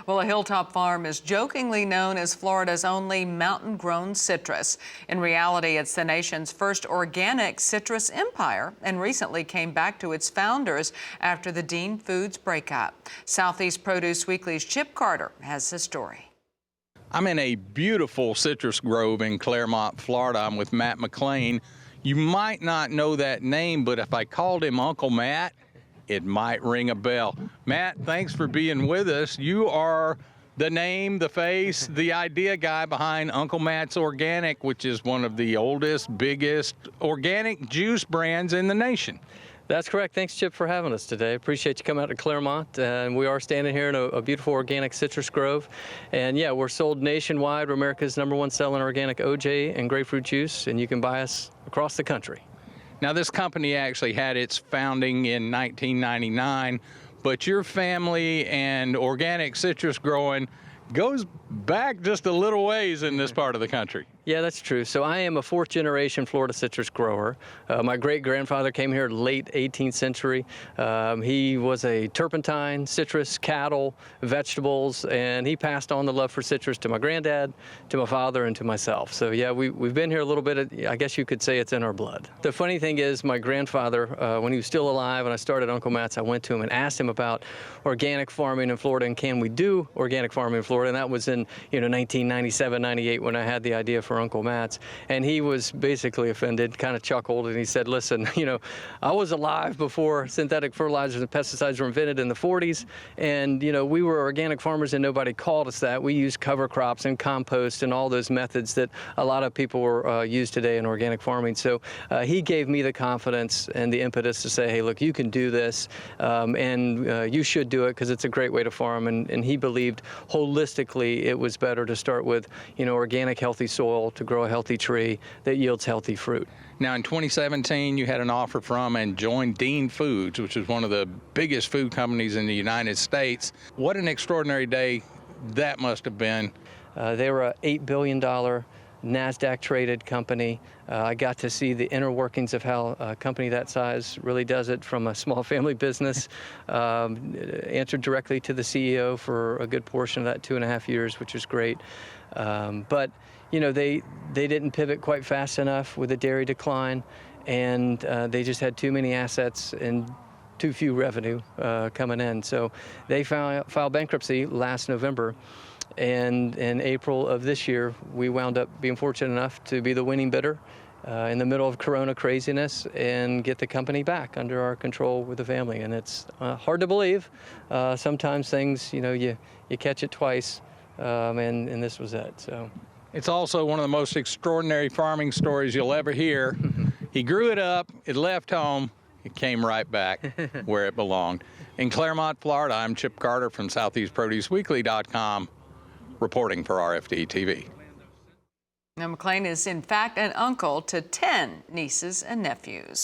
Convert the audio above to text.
Well, a hilltop farm is jokingly known as Florida's only mountain-grown citrus. In reality, it's the nation's first organic citrus empire and recently came back to its founders after the Dean Foods breakup. Southeast Produce Weekly's Chip Carter has the story. I'm in a beautiful citrus grove in Clermont, Florida. I'm with Matt McLean. You might not know that name, but if I called him Uncle Matt, it might ring a bell. Matt, thanks for being with us. You are the name, the face, the idea guy behind Uncle Matt's Organic, which is one of the oldest, biggest organic juice brands in the nation. That's correct. Thanks, Chip, for having us today. Appreciate you coming out to Clermont. And we are standing here in a beautiful organic citrus grove. And yeah, we're sold nationwide. We're America's #1 selling organic OJ and grapefruit juice, and you can buy us across the country. Now, this company actually had its founding in 1999, but your family and organic citrus growing goes back just a little ways in this part of the country. Yeah, that's true. So I am a 4th-generation Florida citrus grower. My great-grandfather came here late 18th century. He was a turpentine, citrus, cattle, vegetables, and he passed on the love for citrus to my granddad, to my father, and to myself. So yeah, we've been here a little bit. I guess you could say it's in our blood. The funny thing is, my grandfather, when he was still alive and I started Uncle Matt's, I went to him and asked him about organic farming in Florida and can we do organic farming in Florida, and that was in 1997, 98 when I had the idea for Uncle Matt's, and he was basically offended, kind of chuckled, and he said, listen, I was alive before synthetic fertilizers and pesticides were invented in the 40s, and we were organic farmers and nobody called us that. We used cover crops and compost and all those methods that a lot of people use today in organic farming. So he gave me the confidence and the impetus to say, hey, look, you can do this, and you should do it because it's a great way to farm, and he believed holistically it was better to start with organic healthy soil to grow a healthy tree that yields healthy fruit. Now, in 2017, you had an offer from and joined Dean Foods, which is one of the biggest food companies in the United States. What an extraordinary day that must have been. They were an $8 billion NASDAQ-traded company. I got to see the inner workings of how a company that size really does it from a small family business. Answered directly to the CEO for a good portion of that 2.5 years, which was great. But they didn't pivot quite fast enough with the dairy decline, and they just had too many assets and too few revenue coming in. So they filed bankruptcy last November. And in April of this year, we wound up being fortunate enough to be the winning bidder in the middle of Corona craziness and get the company back under our control with the family. And it's hard to believe. Sometimes things, you catch it twice, and this was it. So it's also one of the most extraordinary farming stories you'll ever hear. He grew it up, it left home, it came right back where it belonged. In Clermont, Florida, I'm Chip Carter from SoutheastProduceWeekly.com. reporting for RFD-TV. Now, McLean is in fact an uncle to 10 nieces and nephews.